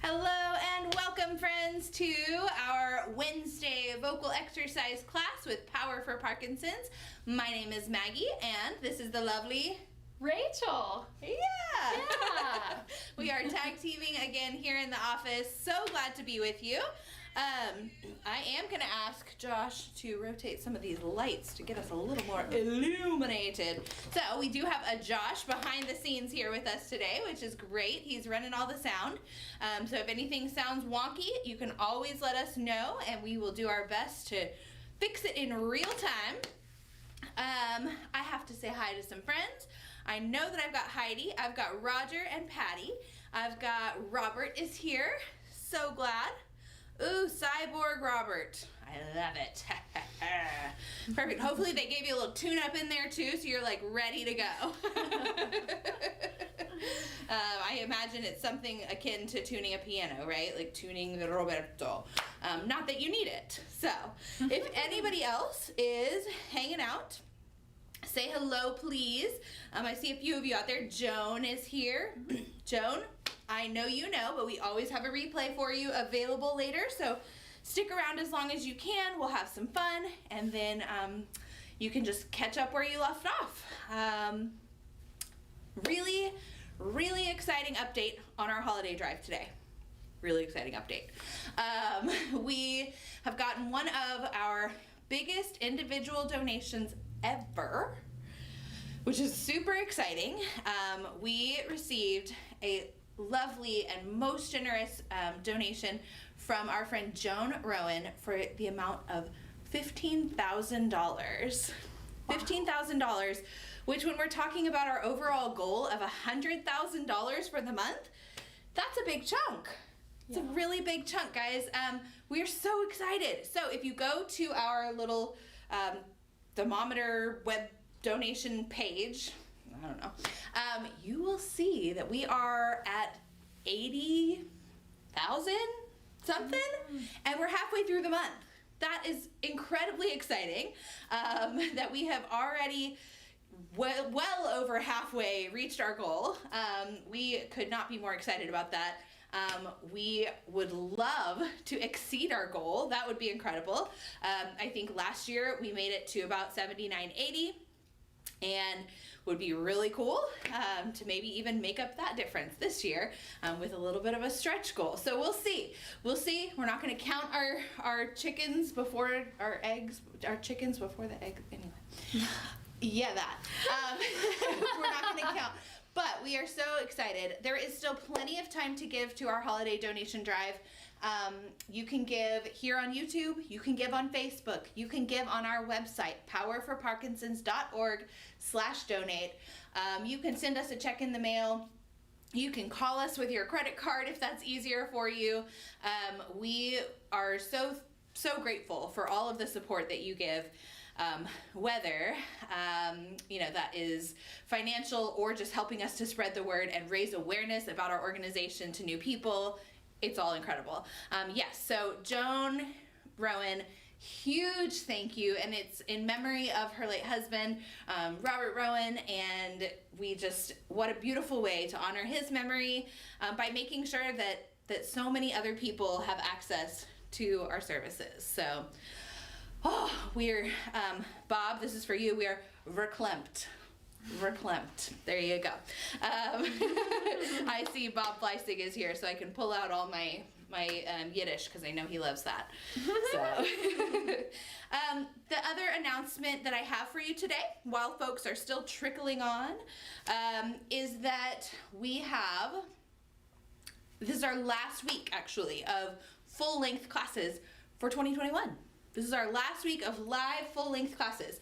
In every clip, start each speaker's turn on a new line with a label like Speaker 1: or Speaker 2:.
Speaker 1: Hello and welcome, friends, to our Wednesday vocal exercise class with Power for Parkinsons. My name is Maggie and this is the lovely
Speaker 2: Rachel.
Speaker 1: Yeah. We are tag teaming again here in the office. So glad to be with you. I am going to ask Josh to rotate some of these lights to get us a little more illuminated. So we do have a Josh behind the scenes here with us today, which is great. He's running all the sound. So if anything sounds wonky, you can always let us know and we will do our best to fix it in real time. I have to say hi to some friends. I know that I've got Heidi, I've got Roger and Patty, I've got Robert is here. So glad. Ooh, Cyborg Robert. I love it. Perfect. Hopefully they gave you a little tune-up in there too, so you're like ready to go. I imagine it's something akin to tuning a piano, right? Like tuning the Roberto. Not that you need it. So, if anybody else is hanging out, say hello, please. I see a few of you out there. Joan is here. Joan, I know you know, but we always have a replay for you available later, so stick around as long as you can. We'll have some fun, and then you can just catch up where you left off. Really exciting update on our holiday drive today. Really exciting update. We have gotten one of our biggest individual donations ever, which is super exciting. We received a lovely and most generous donation from our friend Joan Rowan for the amount of $15,000. $15,000, which when we're talking about our overall goal of $100,000 for the month, that's a big chunk. It's a really big chunk, guys. We are so excited. So if you go to our little thermometer web donation page, I don't know, you will see that we are at 80,000 something, and we're halfway through the month. That is incredibly exciting, that we have already well over halfway reached our goal. We could not be more excited about that. We would love to exceed our goal. That would be incredible. I think last year we made it to about 79-80. And would be really cool to maybe even make up that difference this year with a little bit of a stretch goal. So we'll see. We'll see. We're not going to count our chickens before our eggs, our chickens before the egg. Anyway. Yeah, that. We're not going to count. But we are so excited. There is still plenty of time to give to our holiday donation drive. You can give here on YouTube, you can give on Facebook, you can give on our website, powerforparkinsons.org/donate. You can send us a check in the mail. You can call us with your credit card if that's easier for you. We are so grateful for all of the support that you give. Whether that is financial or just helping us to spread the word and raise awareness about our organization to new people. It's all incredible. Yes, so Joan Rowan, huge thank you, and it's in memory of her late husband, Robert Rowan, and what a beautiful way to honor his memory by making sure that so many other people have access to our services. So, we're, Bob, this is for you, we are verklempt. There you go. I see Bob Fleissig is here, so I can pull out all my Yiddish because I know he loves that. So, the other announcement that I have for you today, while folks are still trickling on, is that this is our last week actually of full-length classes for 2021. This is our last week of live full-length classes.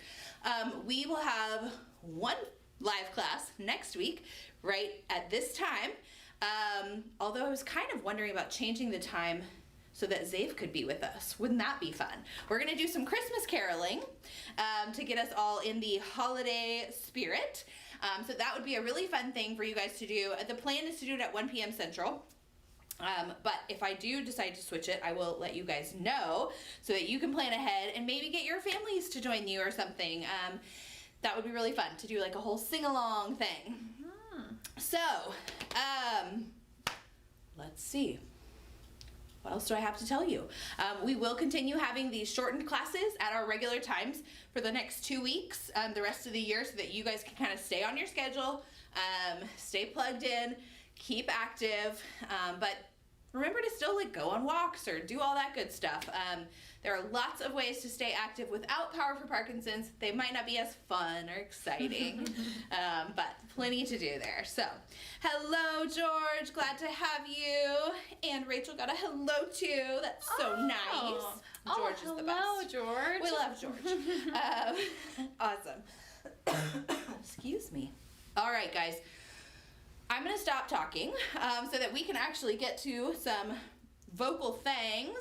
Speaker 1: We will have one live class next week, right at this time. Although I was kind of wondering about changing the time so that Zave could be with us. Wouldn't that be fun? We're gonna do some Christmas caroling to get us all in the holiday spirit. So that would be a really fun thing for you guys to do. The plan is to do it at 1 p.m. Central. But if I do decide to switch it, I will let you guys know so that you can plan ahead and maybe get your families to join you or something. That would be really fun to do like a whole sing-along thing. So, let's see. what else do I have to tell you? We will continue having these shortened classes at our regular times for the next 2 weeks, the rest of the year, so that you guys can kind of stay on your schedule, stay plugged in, keep active, but remember to still like go on walks or do all that good stuff. There are lots of ways to stay active without Power for Parkinson's. They might not be as fun or exciting, but plenty to do there. So, hello, George. Glad to have you. And Rachel got a hello, too. That's so nice. George is the best.
Speaker 2: Hello, George.
Speaker 1: We love George. Awesome. Excuse me. All right, guys. I'm going to stop talking so that we can actually get to some vocal things.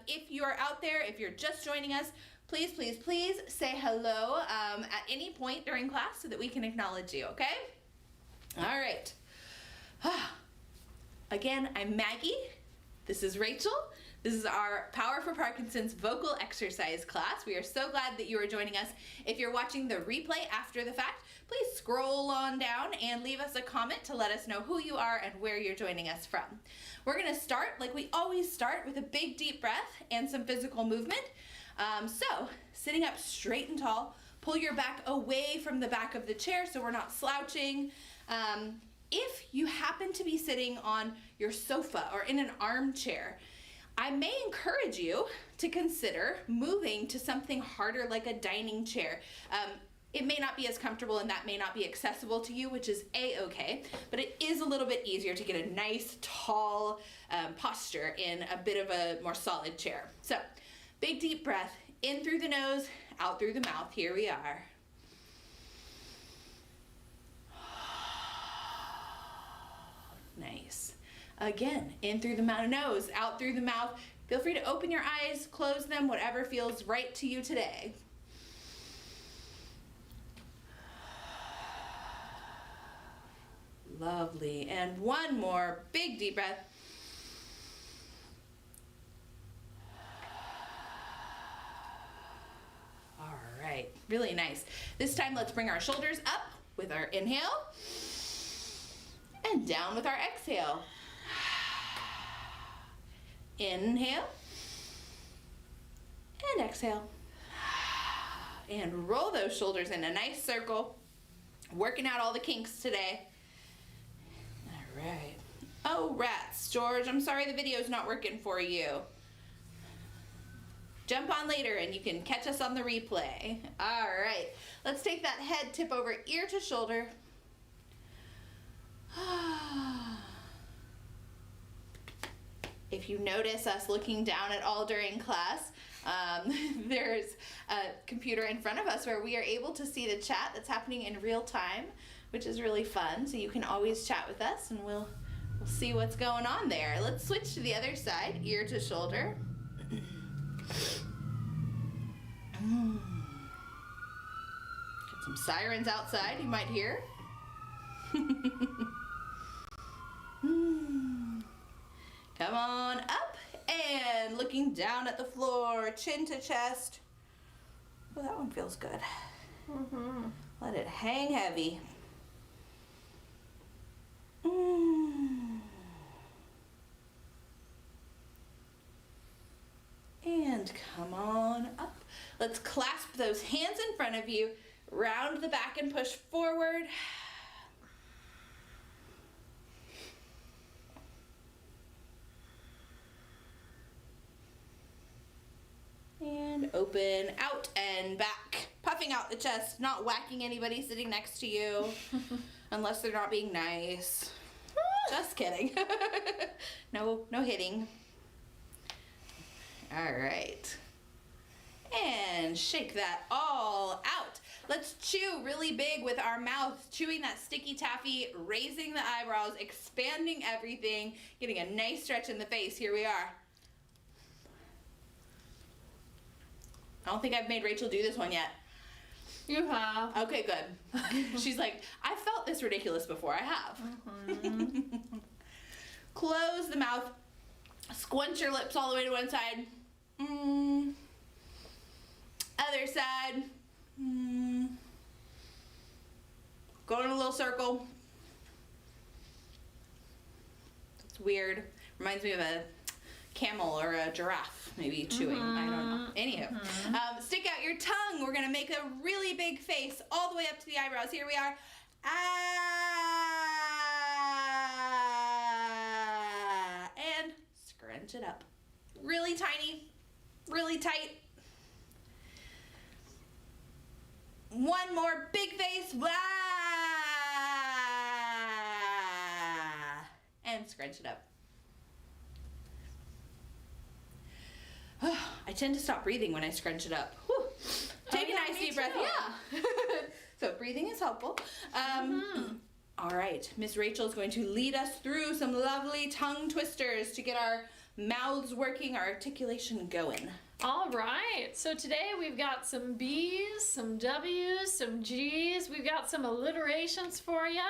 Speaker 1: If you are out there, if you're just joining us, please, please, please say hello at any point during class so that we can acknowledge you, okay? All right. Again, I'm Maggie. This is Rachel. This is our Power for Parkinson's vocal exercise class. We are so glad that you are joining us. If you're watching the replay after the fact, please scroll on down and leave us a comment to let us know who you are and where you're joining us from. We're gonna start like we always start with a big deep breath and some physical movement. So sitting up straight and tall, pull your back away from the back of the chair so we're not slouching. If you happen to be sitting on your sofa or in an armchair, I may encourage you to consider moving to something harder like a dining chair. It may not be as comfortable and that may not be accessible to you, which is a-okay, but it is a little bit easier to get a nice tall posture in a bit of a more solid chair. So big deep breath, in through the nose, out through the mouth. Here we are. Nice. Again, in through the nose, out through the mouth. Feel free to open your eyes, close them, whatever feels right to you today. Lovely. And one more big deep breath. All right, really nice. This time let's bring our shoulders up with our inhale and down with our exhale. Inhale and exhale. And roll those shoulders in a nice circle. Working out all the kinks today. All right. Oh, rats. George, I'm sorry the video's not working for you. Jump on later and you can catch us on the replay. All right. Let's take that head tip over ear to shoulder. If you notice us looking down at all during class, there's a computer in front of us where we are able to see the chat that's happening in real time, which is really fun. So you can always chat with us and we'll see what's going on there. Let's switch to the other side, ear to shoulder. Get some sirens outside you might hear. Come on up and looking down at the floor, chin to chest. Oh, that one feels good. Let it hang heavy. And come on up. Let's clasp those hands in front of you, round the back and push forward. And open out and back. Puffing out the chest, not whacking anybody sitting next to you, unless they're not being nice. Just kidding. No hitting. All right. And shake that all out. Let's chew really big with our mouth, chewing that sticky taffy, raising the eyebrows, expanding everything, getting a nice stretch in the face. Here we are. I don't think I've made Rachel do this one yet.
Speaker 2: You have.
Speaker 1: Okay, good. She's like, I felt this ridiculous before. I have. Close the mouth. Squinch your lips all the way to one side. Other side. Go in a little circle. It's weird. Reminds me of a camel or a giraffe maybe chewing. I don't know. Anywho, stick out your tongue. We're gonna make a really big face all the way up to the eyebrows. Here we are. Ah, and scrunch it up. Really tiny, really tight. One more big face. Blah. And scrunch it up. I tend to stop breathing when I scrunch it up. Whew. Take a nice deep breath. Yeah. So breathing is helpful. All right, Miss Rachel is going to lead us through some lovely tongue twisters to get our mouths working, our articulation going.
Speaker 2: All right, so today we've got some B's, some W's, some G's. We've got some alliterations for you.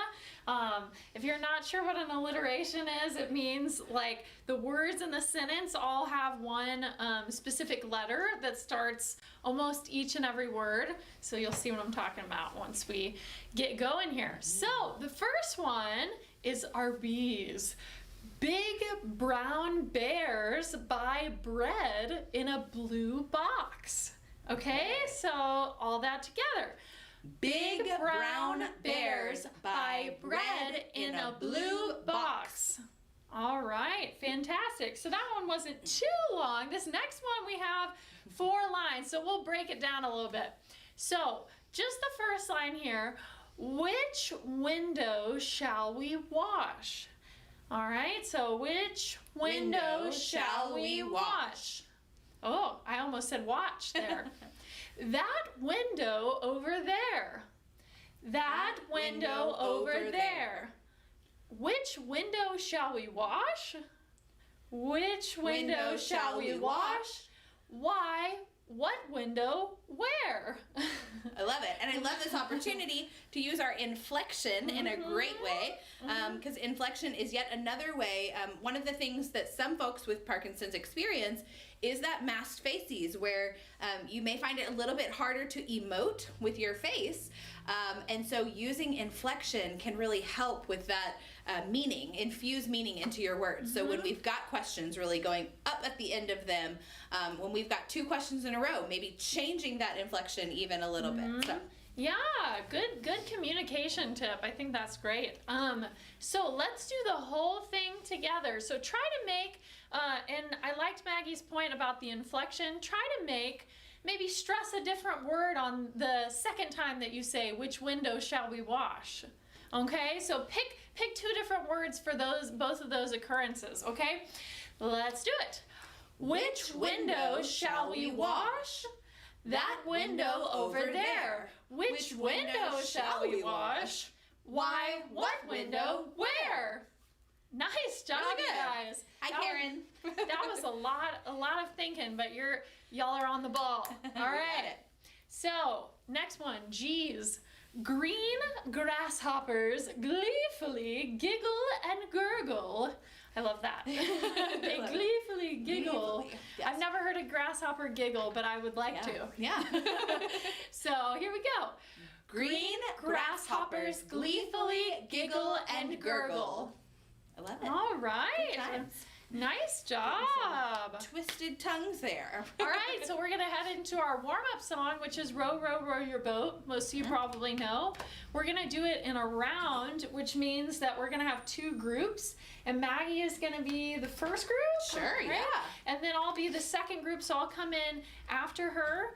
Speaker 2: If you're not sure what an alliteration is, it means like the words in the sentence all have one specific letter that starts almost each and every word. So you'll see what I'm talking about once we get going here. So the first one is our B's. Big brown bears buy bread in a blue box. Okay, so all that together. Big brown bears buy bread in a blue box. All right, fantastic. So that one wasn't too long. This next one we have 4 lines, so we'll break it down a little bit. So just the first line here, which window shall we wash? All right, so which window shall we wash? Oh, I almost said watch there. That window over there. That window over there. Which window shall we wash? Which window shall we wash? Why? What window? Where?
Speaker 1: I love it. And I love this opportunity to use our inflection in a great way, because inflection is yet another way. One of the things that some folks with Parkinson's experience is that masked faces, where you may find it a little bit harder to emote with your face. And so using inflection can really help with that meaning, infuse meaning into your words. So when we've got questions, really going up at the end of them, when we've got 2 questions in a row, maybe changing that inflection even a little bit. So.
Speaker 2: Yeah, good communication tip. I think that's great. So let's do the whole thing together. So try to make, and I liked Maggie's point about the inflection, try to maybe stress a different word on the second time that you say, which window shall we wash? Okay, so pick 2 different words for both of those occurrences, okay? Let's do it. Which window shall we wash? That window over there. Which window shall we wash? Why, what window, where? Nice job, you guys.
Speaker 1: Hi, Karen.
Speaker 2: That was a lot of thinking, but y'all are on the ball. All right. So, next one, G's. Green grasshoppers gleefully giggle and gurgle. I love that. They gleefully giggle. Yes. I've never heard a grasshopper giggle, but I would like to.
Speaker 1: Yeah.
Speaker 2: So here we go. Green grasshoppers gleefully giggle and gurgle.
Speaker 1: I love it.
Speaker 2: All right. Nice job.
Speaker 1: Twisted tongues there.
Speaker 2: All right, so we're going to head into our warm-up song, which is Row, Row, Row Your Boat. Most of you probably know. We're going to do it in a round, which means that we're going to have 2 groups, and Maggie is going to be the first group.
Speaker 1: Sure,
Speaker 2: right?
Speaker 1: Yeah.
Speaker 2: And then I'll be the second group, so I'll come in after her.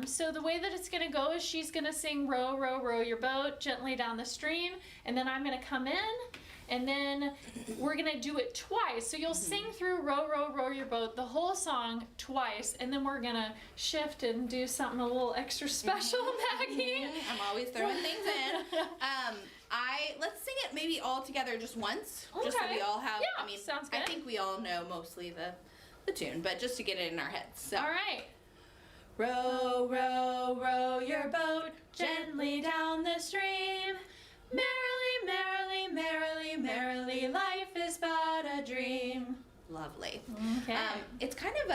Speaker 2: So the way that it's going to go is she's going to sing Row, Row, Row Your Boat gently down the stream, and then I'm going to come in. And then we're going to do it twice. So you'll sing through Row, Row, Row Your Boat, the whole song twice. And then we're going to shift and do something a little extra special, Maggie.
Speaker 1: I'm always throwing things in. Let's sing it maybe all together just once.
Speaker 2: Okay.
Speaker 1: Just so we all have,
Speaker 2: Yeah, sounds good.
Speaker 1: I think we all know mostly the tune, but just to get it in our heads. So.
Speaker 2: All right.
Speaker 1: Row, row, row your boat gently down the stream. Merrily, merrily, merrily, merrily, life is but a dream. Lovely.
Speaker 2: Okay.
Speaker 1: It's kind of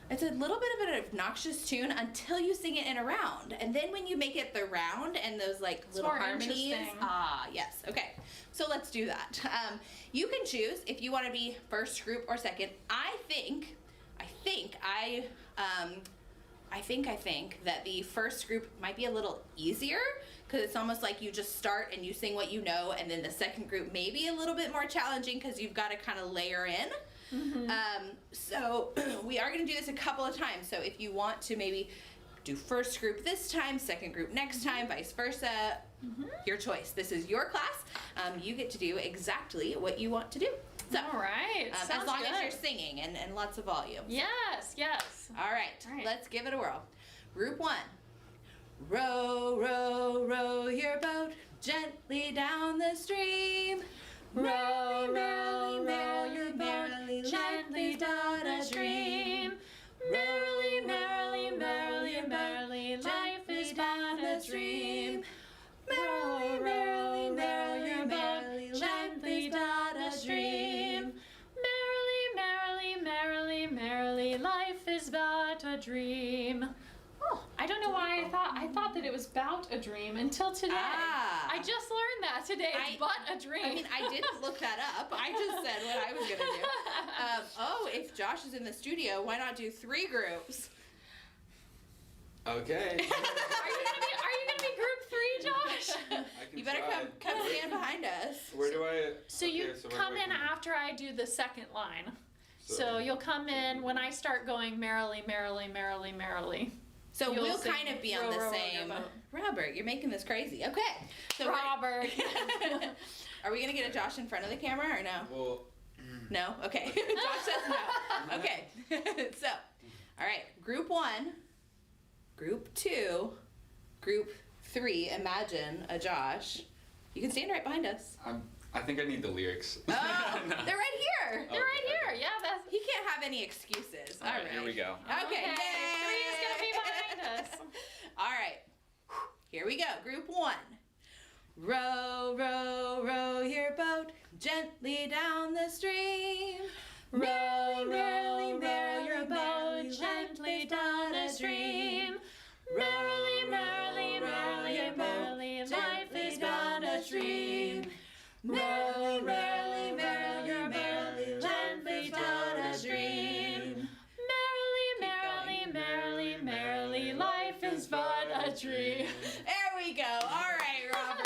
Speaker 1: It's a little bit of an obnoxious tune until you sing it in a round. And then when you make it the round and those like little
Speaker 2: more
Speaker 1: harmonies.
Speaker 2: interesting.
Speaker 1: Ah, yes. Okay. So let's do that. You can choose if you want to be first group or second. I think that the first group might be a little easier because it's almost like you just start and you sing what you know, and then the second group may be a little bit more challenging because you've got to kind of layer in. So we are going to do this a couple of times. So if you want to maybe do first group this time, second group next time, vice versa, your choice. This is your class. You get to do exactly what you want to do. So,
Speaker 2: all right.
Speaker 1: as long as you're singing and lots of volume.
Speaker 2: Yes, yes.
Speaker 1: All right, let's give it a whirl. Group 1. Row, row, row your boat gently down the stream.
Speaker 2: Row, row, row your boat gently down the stream. Merrily, merrily, merrily, merrily, life is but a dream. Merrily, merrily, merrily, your boat gently down the stream. Merrily, merrily, merrily, merrily, life is but a dream. Oh, I don't know why I thought that it was about a dream until today.
Speaker 1: Ah.
Speaker 2: I just learned that today. It's but a dream.
Speaker 1: I mean, I didn't look that up. I just said what I was going to do. If Josh is in the studio, why not do 3 groups?
Speaker 3: Okay.
Speaker 2: Are you gonna be group 3, Josh?
Speaker 1: You better come stand behind us.
Speaker 3: Where do I?
Speaker 2: So you come in after I do the second line. So you'll come in when I start going merrily, merrily, merrily, merrily.
Speaker 1: So
Speaker 2: You'll
Speaker 1: we'll
Speaker 2: sing
Speaker 1: kind of be on
Speaker 2: row,
Speaker 1: the
Speaker 2: row, row
Speaker 1: same.
Speaker 2: your boat.
Speaker 1: Robert, you're making this crazy. Okay. So
Speaker 2: Robert.
Speaker 1: Are we gonna get a Josh in front of the camera or no?
Speaker 3: Well.
Speaker 1: No. Okay. Josh says no. Okay. So, all right. Group 1, Group 2, Group 3. Imagine a Josh. You can stand right behind us.
Speaker 3: I think I need the lyrics.
Speaker 1: Oh, they're right here.
Speaker 2: They're right here. Yeah, that's.
Speaker 1: He can't have any excuses. All right.
Speaker 3: Here we go.
Speaker 1: Okay.
Speaker 2: 3 is gonna be behind us.
Speaker 1: All right. Here we go. Group 1. Row, row, row your boat gently down the stream.
Speaker 2: Row, row, row your boat gently down the stream. Merrily, merrily, merrily, merrily, life is but a dream. Merrily, merrily, merrily, merrily, gently down the stream. Merrily, merrily, merrily, merrily, life is but a dream.
Speaker 1: There we go. All right, Robert.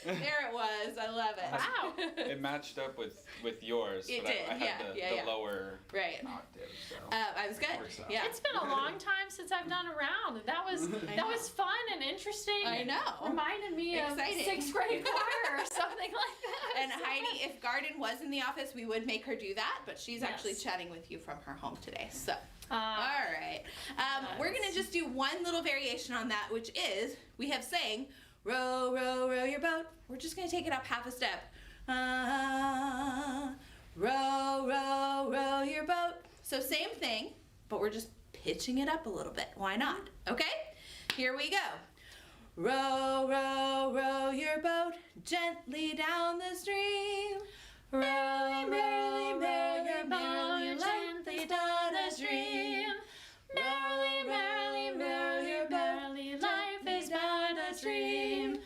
Speaker 1: There it was. I love it.
Speaker 2: Wow.
Speaker 3: It matched up with yours,
Speaker 1: It
Speaker 3: but
Speaker 1: did,
Speaker 3: I had the lower
Speaker 1: Right.
Speaker 3: octave. So.
Speaker 1: I was good.
Speaker 3: Works out.
Speaker 1: Yeah.
Speaker 2: It's been a long time since I've done a round. That was fun and interesting.
Speaker 1: I know.
Speaker 2: Reminded me
Speaker 1: Exciting.
Speaker 2: of 6th grade choir or something like that.
Speaker 1: And Heidi, if Garden was in the office, we would make her do that, but she's actually
Speaker 2: Yes.
Speaker 1: chatting with you from her home today. So, all right. We're going to just do one little variation on that, which is we have sang, row, row, row your boat. We're just going to take it up half a step. Row, row, row your boat. So same thing, but we're just pitching it up a little bit. Why not? Okay? Here we go. Row, row, row your boat gently down the stream.
Speaker 2: Row, row, row your boat gently down the stream. Merrily, merrily, merrily, merrily, life is but a dream.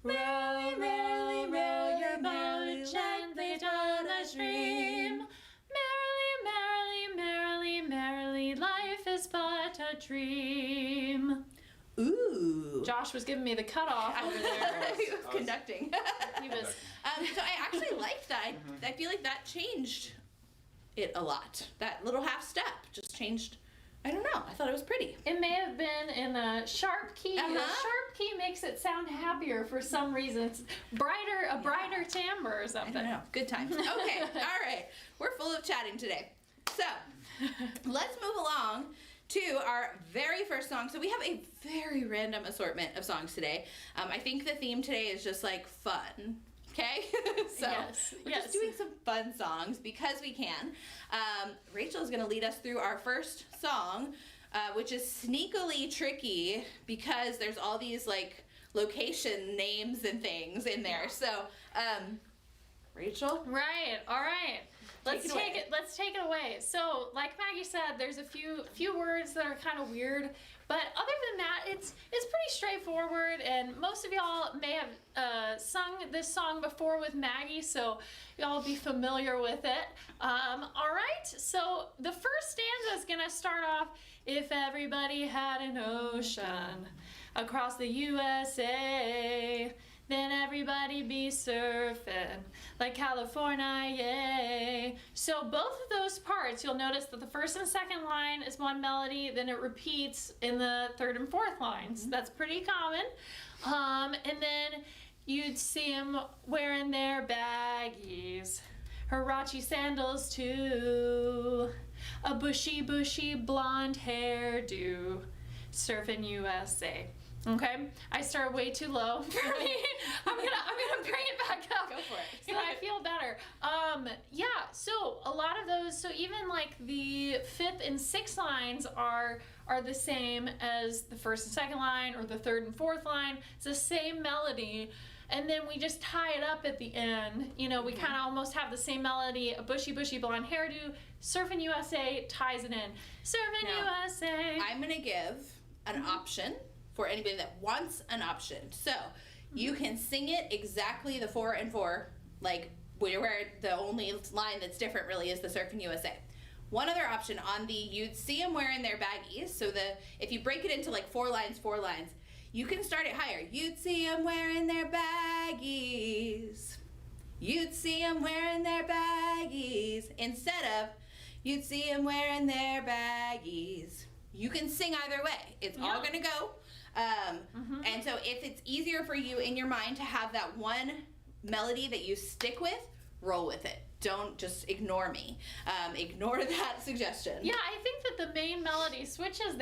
Speaker 2: Merrily, merrily, row your boat gently down the stream. Merrily, merrily, merrily, merrily, life is but a dream.
Speaker 1: Ooh.
Speaker 2: Josh was giving me the cutoff over there.
Speaker 1: He was conducting.
Speaker 2: He was.
Speaker 1: So I actually liked that. I feel like that changed it a lot. That little half step just changed. I don't know. I thought it was pretty.
Speaker 2: It may have been in a sharp key. A sharp key makes it sound happier for some reason. It's brighter, a brighter timbre or something.
Speaker 1: I don't know. Good times. Okay. All right. We're full of chatting today. So let's move along to our very first song. So we have a very random assortment of songs today. I think the theme today is just like fun. Okay? So we're just doing some fun songs because we can. Rachel is going to lead us through our first song, which is sneakily tricky because there's all these like location names and things in there. So, Rachel?
Speaker 2: Right. All right. let's
Speaker 1: Take it away.
Speaker 2: let's take it away. So, like Maggie said, there's a few words that are kind of weird, but other than that, it's pretty straightforward. And most of y'all may have sung this song before with Maggie, so y'all will be familiar with it. All right. So the first stanza is gonna start off. If everybody had an ocean across the USA, then everybody be surfing like California, yay. So both of those parts, you'll notice that the first and second line is one melody, then it repeats in the third and fourth lines. That's pretty common. And then you'd see them wearing their baggies, Huarache sandals too, a bushy blonde hairdo, surfing USA. Okay, I started way too low for me. I'm gonna bring it back up.
Speaker 1: Go for it.
Speaker 2: So I feel better. Yeah. So a lot of those. So even like the fifth and sixth lines are the same as the first and second line, or the third and fourth line. It's the same melody. And then we just tie it up at the end. You know, we kind of almost have the same melody, a bushy blonde hairdo, surfing USA ties it in. Surfing
Speaker 1: Now,
Speaker 2: USA.
Speaker 1: I'm going to give an option for anybody that wants an option. So you can sing it exactly the 4 and 4, like where the only line that's different really is the Surfin USA. One other option on the, you'd see them wearing their baggies. So if you break it into like 4 lines, you can start it higher. You'd see them wearing their baggies. You'd see them wearing their baggies. Instead of, you'd see them wearing their baggies. You can sing either way. It's all gonna go. And so if it's easier for you in your mind to have that one melody that you stick with, roll with it. Don't just ignore me. Ignore that suggestion.
Speaker 2: Yeah, I think that the main melody switches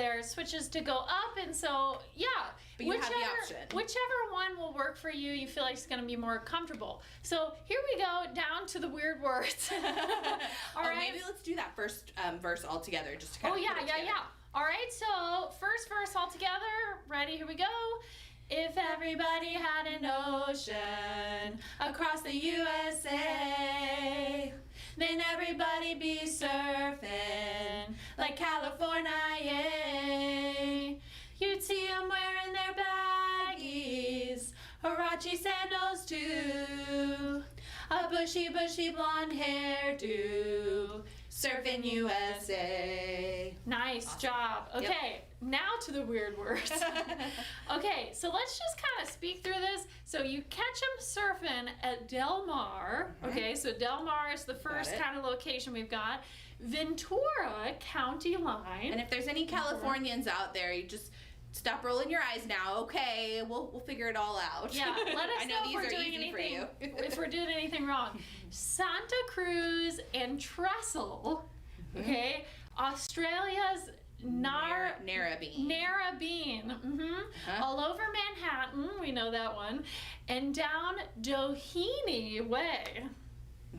Speaker 2: to go up, and so yeah.
Speaker 1: But you have the option.
Speaker 2: Whichever one will work for you, you feel like it's going to be more comfortable. So here we go down to the weird words. All right.
Speaker 1: Maybe let's do that first verse all together, just to kind of.
Speaker 2: Yeah. All right. So first verse all together. Ready? Here we go. If everybody had an ocean across the USA, then everybody be surfing like California, yay. You'd see them wearing their baggies, Huarache sandals too, a bushy blonde hairdo, surfing USA. Nice job. Okay, now to the weird words. Okay, so let's just kind of speak through this. So you catch them surfing at Del Mar. Okay, so Del Mar is the first kind of location we've got. Ventura County line.
Speaker 1: And if there's any Californians out there, you just stop rolling your eyes now. Okay, we'll figure it all out.
Speaker 2: Yeah, let us know if we're doing anything. If we're doing anything wrong. Santa Cruz and Trestle. Okay, Australia's Narrabeen. All over Manhattan, we know that one, and down Doheny Way.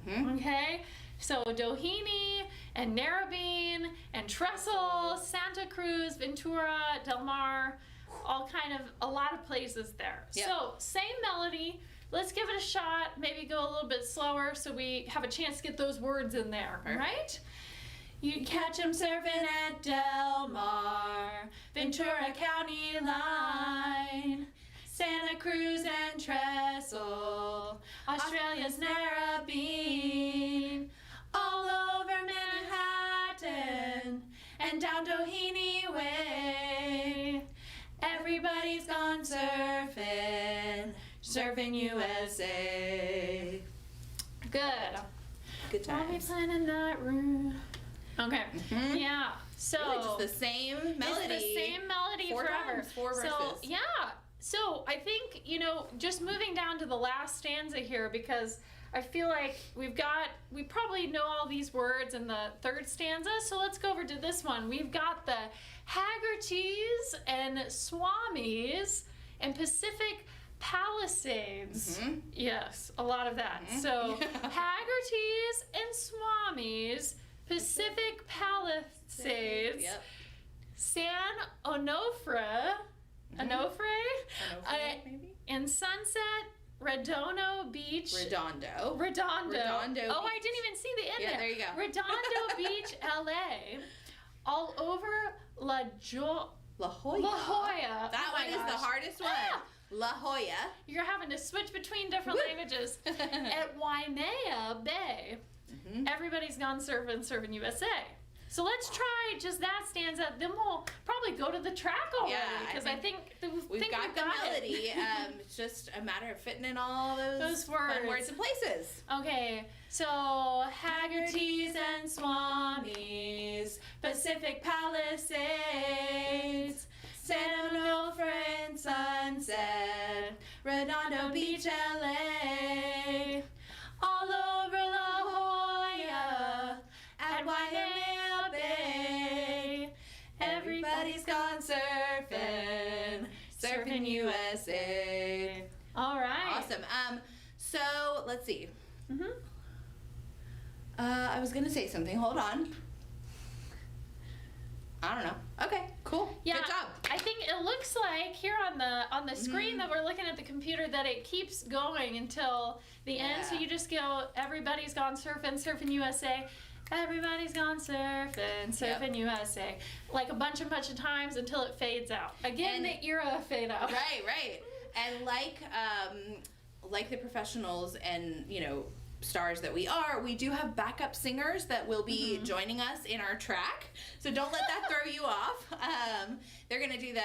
Speaker 2: Okay, so Doheny and Narrabeen and Trestle, Santa Cruz, Ventura, Del Mar, all kind of a lot of places there. So same melody. Let's give it a shot. Maybe go a little bit slower so we have a chance to get those words in there. All right? You'd catch them surfing at Del Mar, Ventura County line, Santa Cruz and Trestle, Australia's Narrabeen, all over Manhattan and down Doheny Way. Everybody's gone surfing, surfing USA. Good.
Speaker 1: Good
Speaker 2: I'll be
Speaker 1: times.
Speaker 2: playing in that room. Okay. Yeah. So
Speaker 1: Really just the same melody.
Speaker 2: It's the same melody
Speaker 1: 4
Speaker 2: forever.
Speaker 1: times, 4 verses.
Speaker 2: So yeah. So I think, just moving down to the last stanza here, because I feel like we probably know all these words in the third stanza. So let's go over to this one. We've got the Haggertys and Swamis and Pacific Palisades. Yes, a lot of that. So Haggertys and Swamis, Pacific Palisades, San Onofre, maybe? And Sunset Redondo Beach.
Speaker 1: Redondo.
Speaker 2: Redondo.
Speaker 1: Redondo
Speaker 2: Oh, I
Speaker 1: Beach.
Speaker 2: didn't even see the end
Speaker 1: Yeah,
Speaker 2: there.
Speaker 1: there you go.
Speaker 2: Redondo Beach, LA. All over
Speaker 1: La Jolla.
Speaker 2: La Jolla.
Speaker 1: That
Speaker 2: Oh my
Speaker 1: one is the
Speaker 2: gosh.
Speaker 1: hardest one.
Speaker 2: Ah!
Speaker 1: La Jolla.
Speaker 2: You're having to switch between different
Speaker 1: Woo.
Speaker 2: languages. At Waimea Bay, everybody's gone surfing USA. So let's try just that stanza. Then we'll probably go to the track already
Speaker 1: Yeah,
Speaker 2: because
Speaker 1: I
Speaker 2: I think
Speaker 1: We've got the melody. It's just a matter of fitting in all those fun words and places.
Speaker 2: Okay, so Haggerty's and Swamis, Pacific Palisades, San Onofre and Sunset, Redondo Beach, LA, all over La Jolla, at Waimea Bay. Everybody's gone surfing, surfing USA. All right.
Speaker 1: Awesome. So let's see.
Speaker 2: Mm-hmm.
Speaker 1: I was gonna say something. Hold on. I don't know. Okay, cool.
Speaker 2: Yeah,
Speaker 1: Good job.
Speaker 2: I think it looks like here on the screen that we're looking at the computer that it keeps going until the end. So
Speaker 1: Yeah.
Speaker 2: you just go, everybody's gone surfing, surfing USA. Everybody's gone surfing, surfing USA. Like a bunch of times until it fades out. Again,
Speaker 1: And-
Speaker 2: the era fade out.
Speaker 1: Right. And like the professionals and stars that we are, we do have backup singers that will be joining us in our track. So don't let that throw you off. They're gonna do the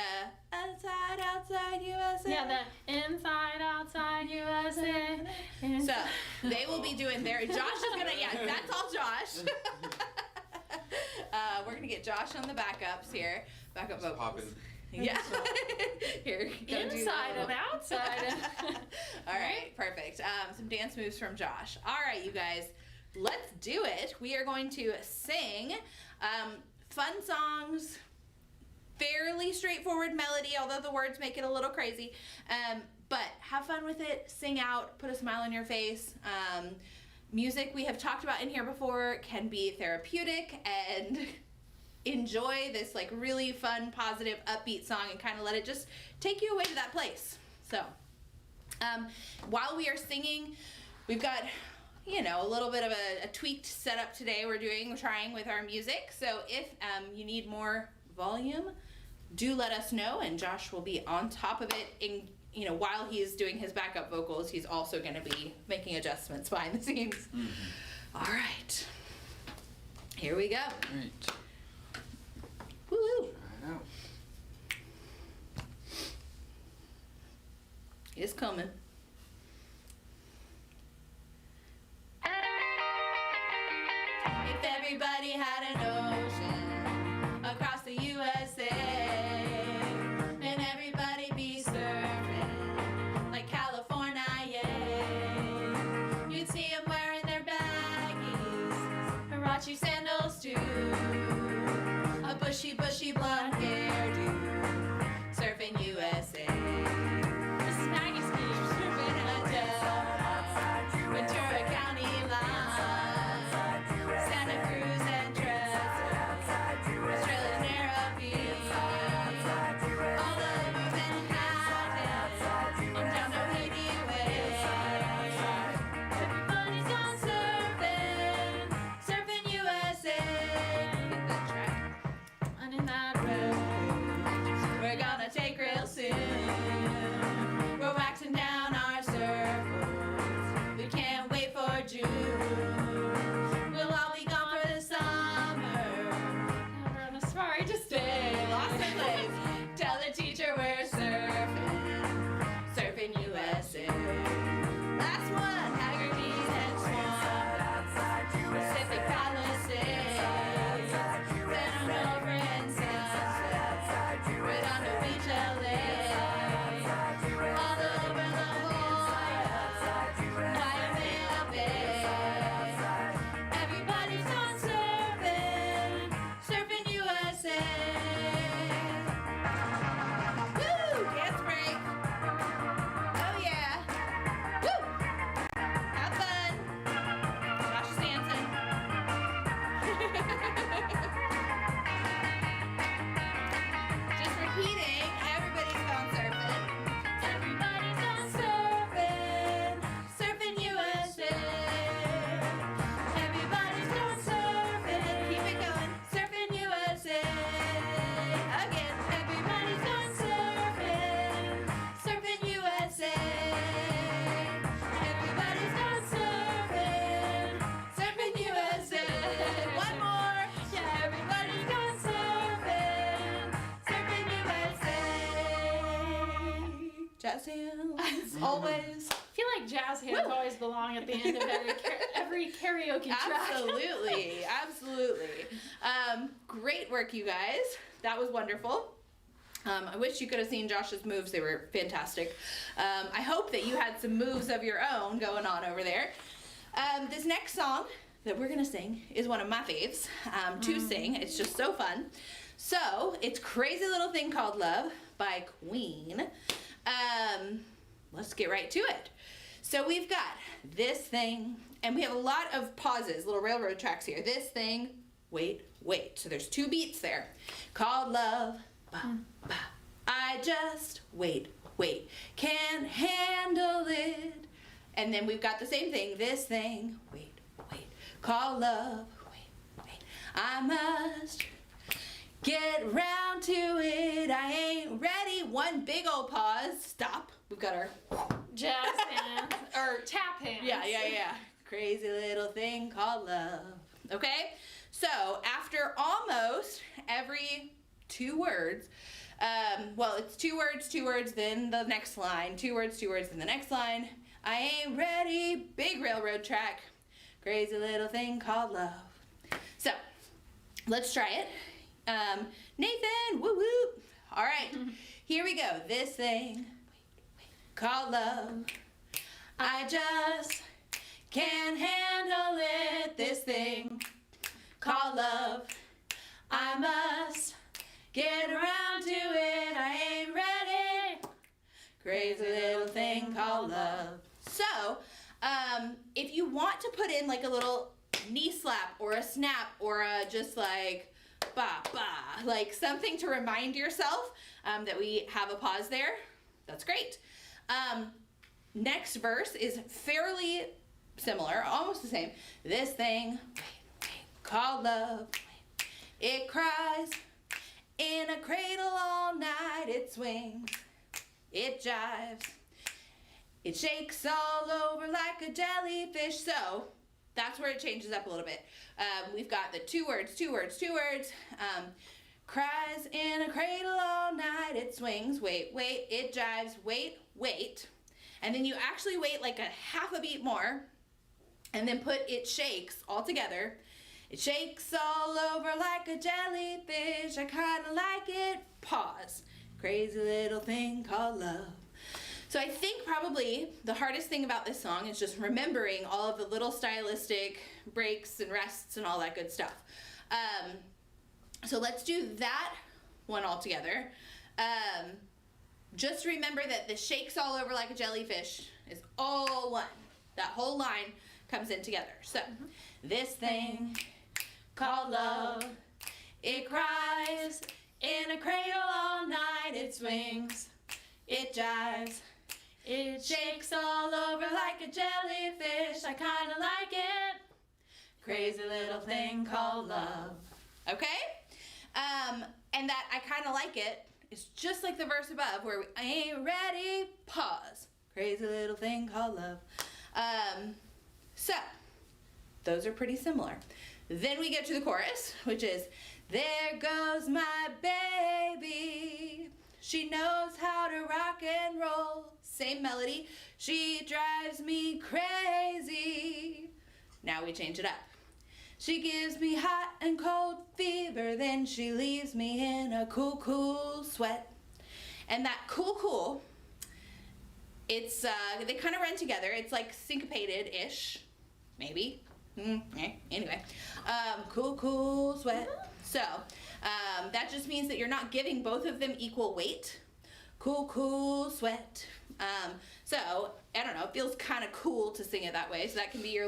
Speaker 1: inside outside USA.
Speaker 2: Yeah, the inside outside USA.
Speaker 1: So they will be doing their. Josh is gonna. Yeah, that's all Josh. We're gonna get Josh on the backups here. Backup vocals.
Speaker 3: Popping.
Speaker 1: Yeah. Here. go do the
Speaker 2: Inside and
Speaker 1: little-
Speaker 2: outside.
Speaker 1: All right, perfect. Some dance moves from Josh. All right, you guys, let's do it. We are going to sing fun songs, fairly straightforward melody, although the words make it a little crazy. But have fun with it, sing out, put a smile on your face. Music we have talked about in here before can be therapeutic, and enjoy this like really fun, positive, upbeat song and kind of let it just take you away to that place. So while we are singing, we've got a little bit of a tweaked setup today. We're trying with our music. So if you need more volume, do let us know, and Josh will be on top of it. While he's doing his backup vocals, he's also going to be making adjustments behind the scenes. All right, here we go.
Speaker 3: Great.
Speaker 1: Woo!
Speaker 3: Try it out.
Speaker 1: It's coming. If everybody had an ocean across the USA, then everybody be surfing like California, yeah. You'd see them wearing their baggies, Huarache sandals too, a bushy blonde hairdo, surfing USA.
Speaker 2: This is Maggie's speech.
Speaker 1: Ventura County line, Santa Cruz and Trezor, Australia's narrow beach, all the moves and patterns, and down to Haiti way. Everybody's gone surfing, surfing USA. always.
Speaker 2: I feel like jazz hands always belong at the end of every karaoke track.
Speaker 1: Absolutely, absolutely. Great work, you guys. That was wonderful. I wish you could have seen Josh's moves. They were fantastic. I hope that you had some moves of your own going on over there. This next song that we're going to sing is one of my faves to sing. It's just so fun. So, it's Crazy Little Thing Called Love by Queen. Let's get right to it. So, we've got this thing, and we have a lot of pauses, little railroad tracks here. This thing, wait, wait. So, there's 2 beats there. Called love. Ba, ba. I just wait, wait, can't handle it. And then we've got the same thing, this thing, wait, wait, call love, wait, wait. I must get round to it, I ain't ready. 1 big old pause, stop. We've got our
Speaker 2: jazz hands, or tap hands.
Speaker 1: Yeah. Crazy little thing called love. Okay, so after almost every 2 words, well, it's 2 words, then the next line, 2 words, then the next line. I ain't ready, big railroad track, crazy little thing called love. So, let's try it. Nathan, woo woo. All right, here we go. This thing called love. I just can't handle it. This thing called love. I must get around to it, I ain't ready. Crazy little thing called love. So, if you want to put in like a little knee slap or a snap or a just like ba ba, like something to remind yourself that we have a pause there, that's great. Next verse is fairly similar, almost the same. This thing called love, it cries in a cradle all night, it swings, it jives, it shakes all over like a jellyfish. So that's where it changes up a little bit. We've got the 2 words. Cries in a cradle all night, it swings, wait, wait, it jives, wait, wait. And then you actually wait like a half a beat more, and then put it shakes all together. It shakes all over like a jellyfish, I kinda like it, pause. Crazy little thing called love. So I think probably the hardest thing about this song is just remembering all of the little stylistic breaks and rests and all that good stuff. So let's do that one all together. Just remember that the shakes all over like a jellyfish is all one. That whole line comes in together. So, this thing called love, it cries in a cradle all night, it swings, it jives, it shakes all over like a jellyfish, I kinda like it, crazy little thing called love. Okay? And that I kinda like it is just like the verse above where I ain't ready, pause, crazy little thing called love. So, those are pretty similar. Then we get to the chorus, which is, there goes my baby, she knows how to rock and roll. Same melody, she drives me crazy. Now we change it up. She gives me hot and cold fever, then she leaves me in a cool, cool sweat. And that cool, cool, it's, they kind of run together. It's like syncopated-ish, maybe. Anyway, cool, cool sweat. So, that just means that you're not giving both of them equal weight. Cool, cool sweat. So, I don't know, it feels kind of cool to sing it that way. So that can be your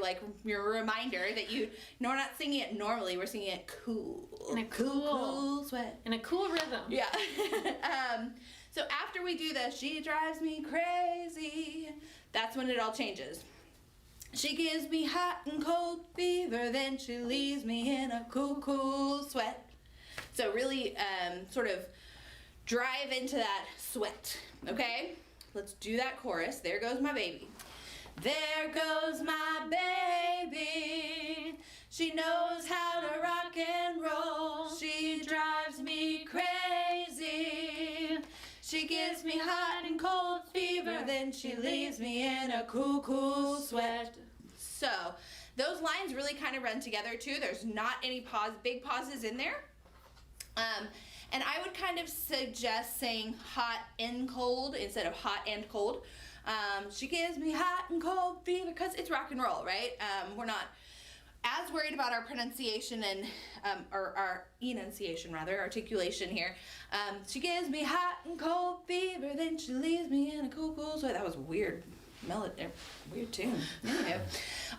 Speaker 1: reminder that we're not singing it normally, we're singing it cool.
Speaker 2: In a cool
Speaker 1: sweat.
Speaker 2: In a cool rhythm.
Speaker 1: Yeah. So after we do the she drives me crazy, that's when it all changes. She gives me hot and cold fever, then she leaves me in a cool, cool sweat. So really sort of drive into that sweat, okay? Let's do that chorus. There goes my baby. There goes my baby. She knows how to rock and roll. She drives me crazy. She gives me hot and cold fever, fever, then she leaves me in a cool, cool sweat. So those lines really kind of run together too. There's not any big pauses in there. And I would kind of suggest saying hot and cold instead of hot and cold. She gives me hot and cold fever, because it's rock and roll, right? We're not as worried about our pronunciation and, or our enunciation rather, articulation here. She gives me hot and cold fever, then she leaves me in a cool, cool sweat. That was weird. Weird tune. Anyway.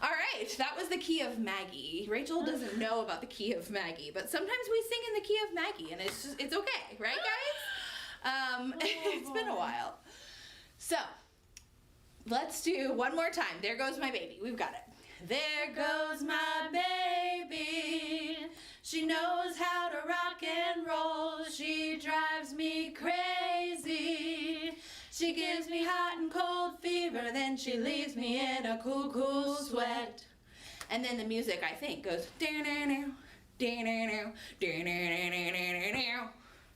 Speaker 1: All right, that was the key of Maggie. Rachel doesn't know about the key of Maggie, but sometimes we sing in the key of Maggie, and it's okay, right, guys? It's been a while. So let's do one more time. There goes my baby. We've got it. There goes my baby. She knows how to rock and roll. She drives me crazy. She gives me hot and cold fever, then she leaves me in a cool, cool sweat. And then the music, I think, goes.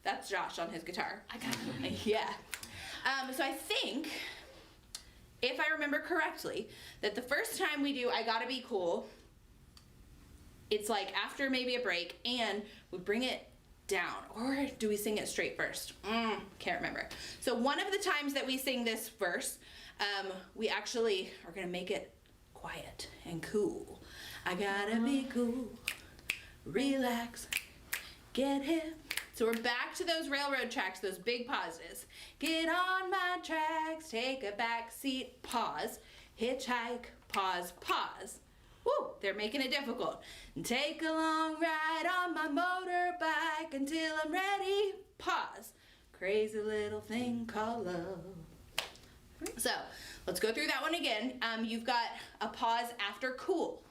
Speaker 1: That's Josh on his guitar.
Speaker 2: I got it.
Speaker 1: Yeah. So I think, if I remember correctly, that the first time we do I Gotta Be Cool, it's like after maybe a break, and we bring it down, or do we sing it straight first? Can't remember. So one of the times that we sing this verse, we actually are gonna make it quiet and cool. I gotta be cool, relax, get hip. So we're back to those railroad tracks, those big pauses. Get on my tracks, take a back seat, pause, hitchhike, pause, pause. Woo, they're making it difficult. Take a long ride on my motorbike until I'm ready, pause. Crazy little thing called love. So let's go through that one again. You've got a pause after cool,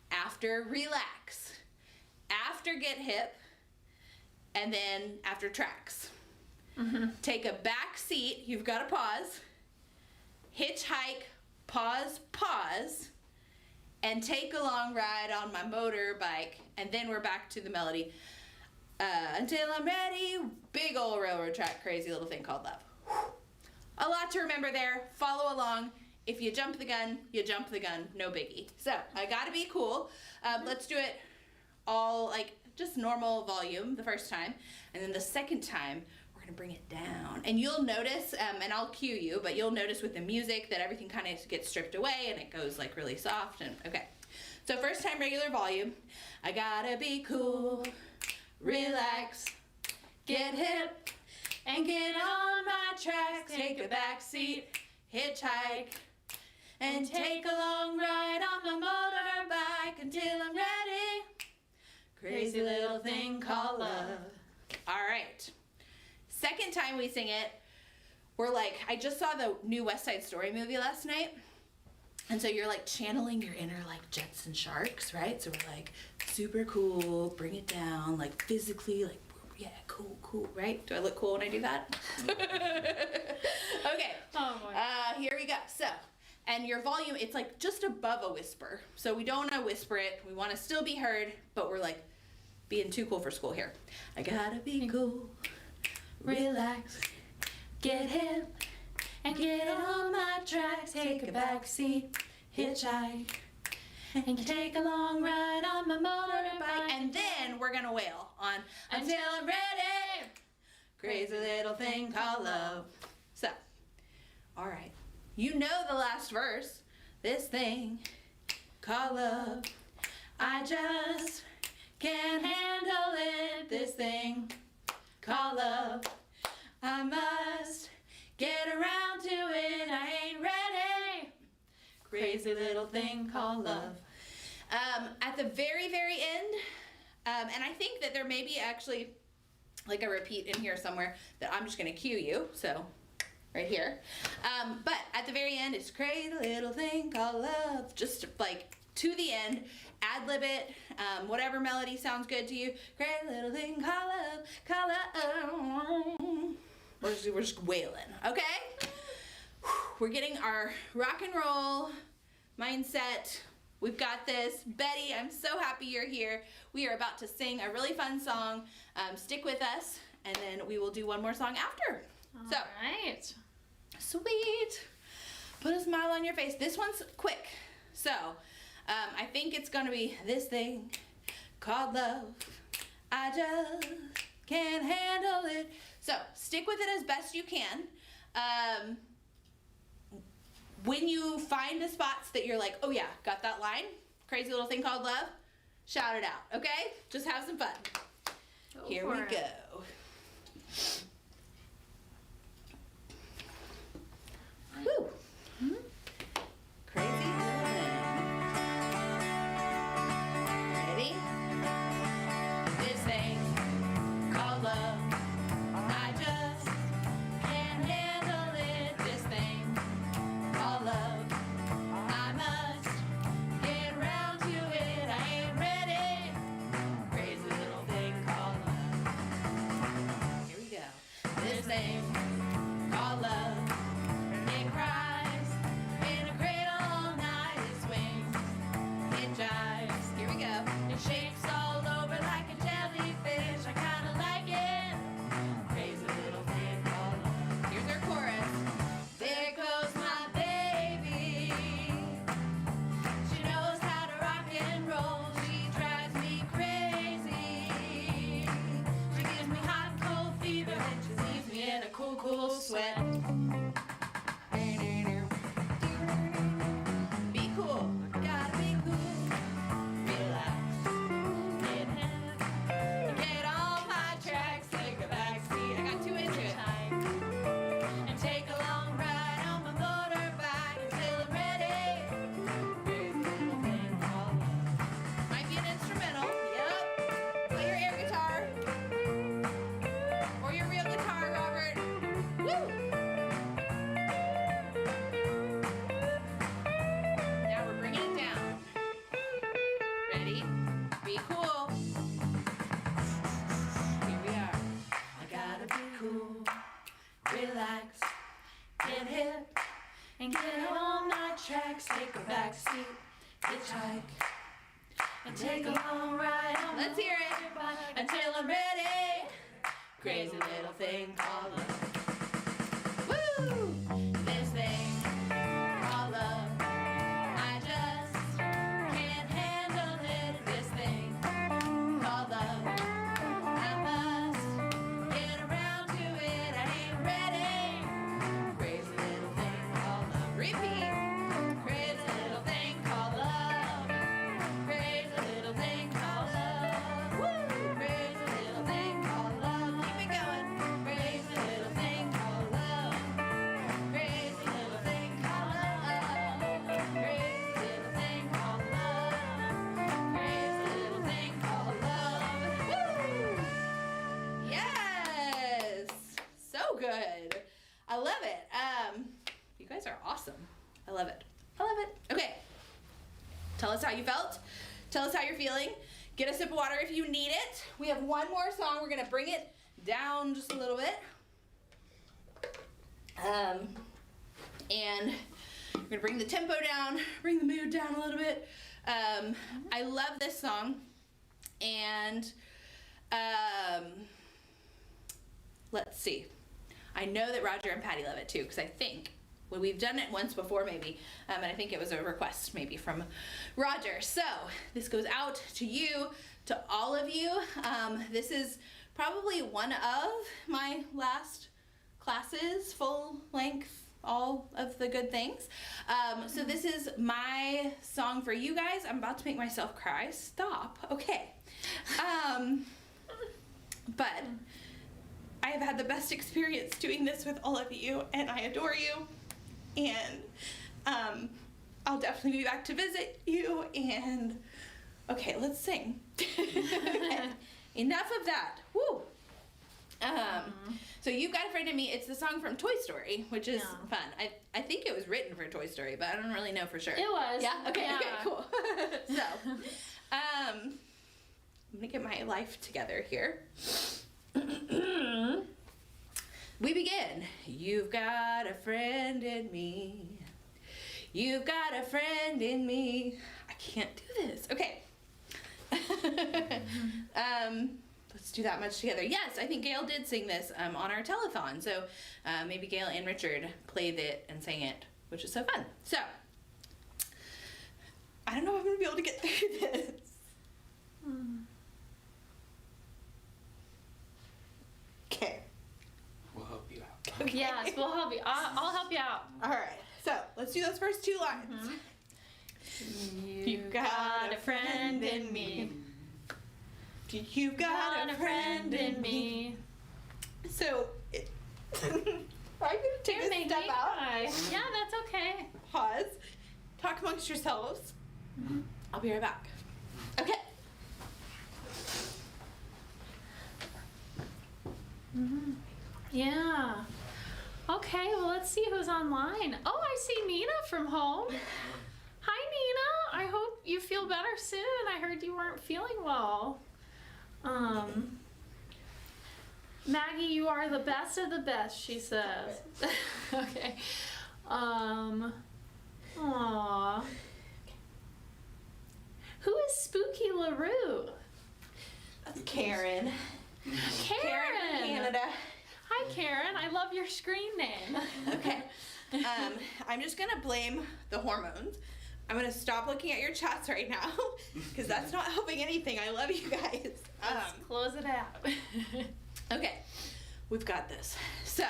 Speaker 1: after relax, after get hip, and then after tracks. Take a back seat, you've got a pause, hitchhike, pause, pause, and take a long ride on my motorbike, and then we're back to the melody. Until I'm ready, big old railroad track, crazy little thing called love. A lot to remember there. Follow along. If you jump the gun, you jump the gun. No biggie. So I gotta be cool. Let's do it all like just normal volume the first time, and then the second time we're gonna bring it down. And you'll notice, and I'll cue you, but you'll notice with the music that everything kind of gets stripped away and it goes like really soft. And okay. So first time regular volume. I gotta be cool, relax, get hip, and get on my tracks. Take a back seat, hitchhike, and take a long ride on my motorbike until I'm ready. Crazy little thing called love. All right. Second time we sing it, we're like, I just saw the new West Side Story movie last night. And so you're like channeling your inner like jets and sharks, right? So we're like, super cool, bring it down, like physically, like, yeah, cool, cool, right? Do I look cool when I do that? Okay.
Speaker 2: Oh my.
Speaker 1: Here we go. So, and your volume, it's like just above a whisper. So we don't want to whisper it. We want to still be heard, but we're like being too cool for school here. I gotta be cool, relax, get hip, and get on my tracks. Take a back seat, hitchhike, and take a long ride on my motorbike. And then we're gonna wail on until I'm ready. Crazy little thing called love. So, all right. You know the last verse. This thing called love. I just can't handle it. This thing called love. I must get around to it. I ain't ready. Crazy little thing called love. At the very, very end, and I think that there may be actually like a repeat in here somewhere that I'm just going to cue you. So, right here. But at the very end, it's crazy little thing called love. Just like to the end, ad-lib it, whatever melody sounds good to you. Crazy little thing called love, called love. We're just wailing, okay? We're getting our rock and roll mindset. We've got this. Betty, I'm so happy you're here. We are about to sing a really fun song. Stick with us, and then we will do one more song after.
Speaker 2: All
Speaker 1: So,
Speaker 2: right.
Speaker 1: Sweet. Put a smile on your face. This one's quick. So, I think it's gonna be this thing called love. I just can't handle it. So, stick with it as best you can. When you find the spots that you're like, oh yeah, got that line, crazy little thing called love, shout it out, okay? Just have some fun. Here we go. Woo. Crazy little thing. Ready? This thing called love. I just can't handle it. This thing called love. I must get around to it. I ain't ready. Crazy little thing called love. Here we go. This thing called love. It cries in a cradle all night. It swings, it jives. Here we go. It shakes all over like a jellyfish. I kinda like it. Crazy little thing called love. Here's our chorus. There goes my baby. She knows how to rock and roll. She drives me crazy. She gives me hot and cold fever, and she leaves me in a cool, cool sweat. Be cool, gotta be cool. Relax, get on my tracks, take a back seat. I got 2 into it. And take a long ride on my motorbike until I'm ready. Crazy little thing called love. Might be an instrumental. Yep. Play your air guitar or your real guitar, Robert. Woo! Now we're bringing it down. Ready? Be cool. Here we are. I gotta be cool, relax, get hip, and get on my tracks. Take a back seat, hitchhike, and take a long ride on my motorbike until I'm ready. Crazy little thing called love. Woo! This thing called love. I just can't handle it. This thing called love. I must get around to it. I ain't ready. Crazy little thing called love. Repeat. Crazy little thing called love. Crazy little thing called love. Woo! Crazy little thing called love. Keep it going. Crazy little thing called love. Crazy little thing called love. Crazy little thing called love. Crazy little thing called love. Woo! Yes! So good. I love it. You guys are awesome. I love it. I love it. Okay. Tell us how you felt. Tell us how you're feeling. Get a sip of water if you need it. We have one more song. We're going to bring it down just a little bit. And we're going to bring the tempo down, bring the mood down a little bit. I love this song. And let's see. I know that Roger and Patty love it too, because I think well, we've done it once before maybe, and I think it was a request maybe from Roger. So this goes out to you, to all of you. This is probably one of my last classes, full length, all of the good things. So this is my song for you guys. I'm about to make myself cry. Stop. Okay. But I have had the best experience doing this with all of you, and I adore you. And I'll definitely be back to visit you. And okay, let's sing. Okay. Enough of that. Woo. So You've Got a Friend in Me. It's the song from Toy Story, which is fun. I think it was written for Toy Story, but I don't really know for sure.
Speaker 2: It was.
Speaker 1: Yeah? Okay,
Speaker 2: Yeah.
Speaker 1: okay, cool. So, I'm gonna get my life together here. We begin. You've got a friend in me. You've got a friend in me. I can't do this. Okay. Let's Let's do that much together. Yes, I think Gail did sing this on our telethon. So maybe Gail and Richard played it and sang it, which is so fun. So I don't know if I'm gonna be able to get through this. Okay.
Speaker 3: We'll help you out.
Speaker 1: Okay.
Speaker 2: Yes, we'll help you. I'll help you out.
Speaker 1: All right. So let's do those first two lines.
Speaker 2: You've got a friend in me.
Speaker 1: You've got a friend in me. So, I'm going to take
Speaker 2: You're
Speaker 1: a step out.
Speaker 2: Yeah, that's okay.
Speaker 1: Pause. Talk amongst yourselves. I'll be right back. Okay.
Speaker 2: Yeah. Okay, well, let's see who's online. Oh, I see Nina from home. Hi, Nina. I hope you feel better soon. I heard you weren't feeling well. Maggie, you are the best of the best, she says. Okay. Aww. Who is Spooky LaRue?
Speaker 1: That's Karen.
Speaker 2: Karen
Speaker 1: from Canada.
Speaker 2: Hi, Karen. I love your screen name.
Speaker 1: Okay. I'm just going to blame the hormones. I'm going to stop looking at your chats right now because that's not helping anything. I love you guys.
Speaker 2: Let's close it out.
Speaker 1: Okay, we've got this. So,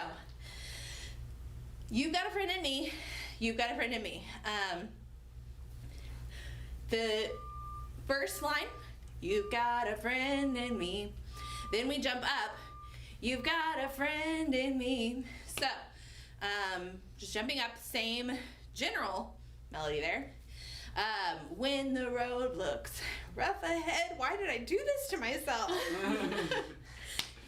Speaker 1: you've got a friend in me. You've got a friend in me. The first line, you've got a friend in me. Then we jump up, you've got a friend in me. So, just jumping up, same general melody there. When the road looks rough ahead, why did I do this to myself?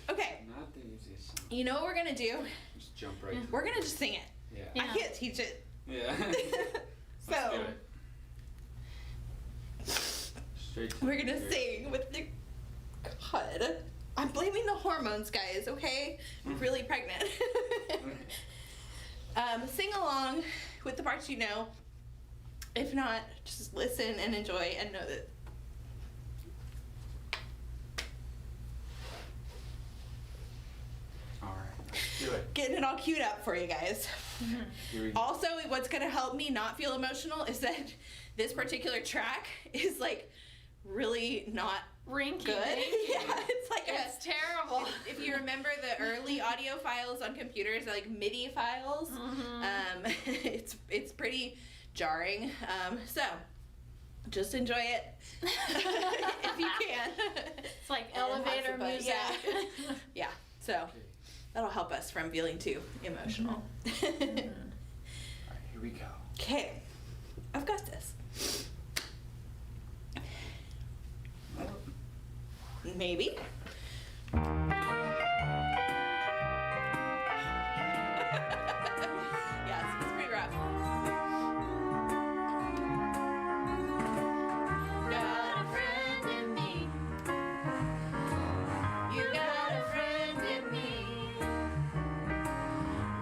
Speaker 1: Okay.
Speaker 3: Not the easiest song.
Speaker 1: You know what we're gonna do?
Speaker 3: Just jump right to
Speaker 1: We're gonna just sing it.
Speaker 3: Yeah.
Speaker 2: Yeah.
Speaker 1: I can't teach it.
Speaker 3: Yeah.
Speaker 1: So
Speaker 3: Let's do it. Straight to
Speaker 1: we're gonna
Speaker 3: the
Speaker 1: sing with the God. I'm blaming the hormones, guys, okay? I'm really pregnant. Sing along with the parts you know. If not, just listen and enjoy and know that.
Speaker 3: Alright, let's do it.
Speaker 1: Getting it all queued up for you guys.
Speaker 3: Here we go.
Speaker 1: Also, what's gonna help me not feel emotional is that this particular track is like really not
Speaker 2: Rinky.
Speaker 1: good. Yeah, it's like
Speaker 2: It's terrible.
Speaker 1: if you remember the early audio files on computers, like MIDI files, it's pretty jarring. So just enjoy it if you can.
Speaker 2: It's like
Speaker 1: And have
Speaker 2: elevator
Speaker 1: some fun.
Speaker 2: music.
Speaker 1: Yeah. Yeah. So
Speaker 3: Okay.
Speaker 1: that'll help us from feeling too emotional.
Speaker 3: Alright, here we go.
Speaker 1: Okay, I've got this. Maybe. Yes, it's pretty rough. Got a friend in me. You got a friend in me.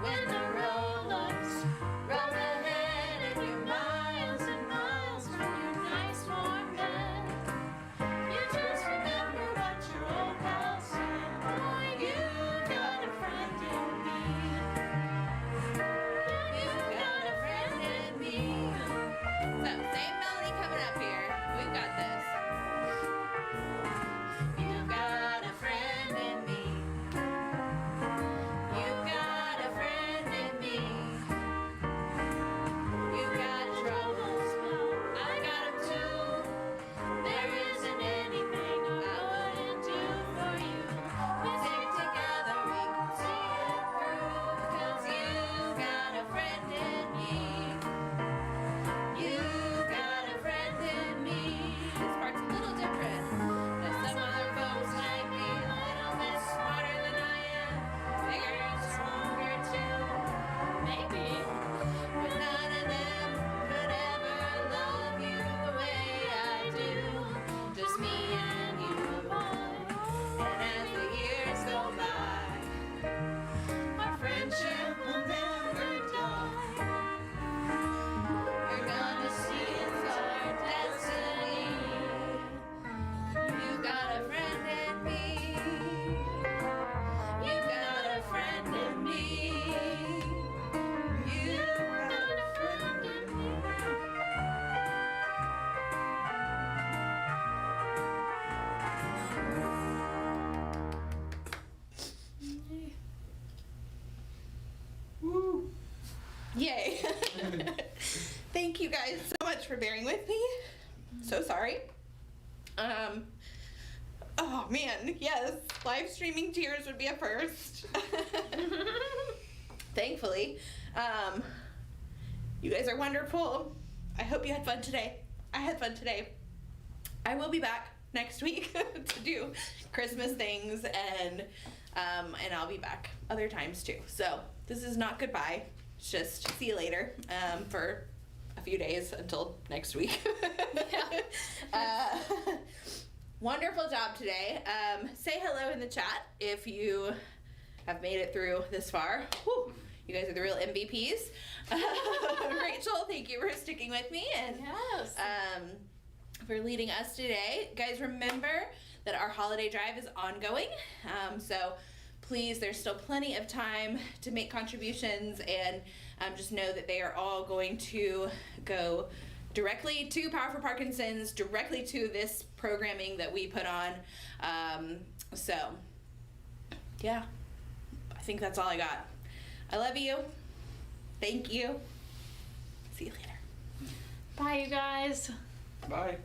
Speaker 1: When the road looks rough ahead and you're miles and miles from your nice warm bed, you just remember what your old for bearing with me. So sorry. Oh man, yes, live streaming tears would be a first. Thankfully. You guys are wonderful. I hope you had fun today. I had fun today. I will be back next week to do Christmas things, and I'll be back other times too. So this is not goodbye. It's just see you later for a few days until next week. Wonderful job today. Say hello in the chat if you have made it through this far. Whew, you guys are the real MVPs. Rachel, thank you for sticking with me and
Speaker 2: Yes.
Speaker 1: for leading us today. Guys, remember that our holiday drive is ongoing. So please, there's still plenty of time to make contributions, and just know that they are all going to go directly to Power for Parkinson's, directly to this programming that we put on. So, yeah, I think that's all I got. I love you. Thank you. See you later.
Speaker 2: Bye, you guys.
Speaker 3: Bye.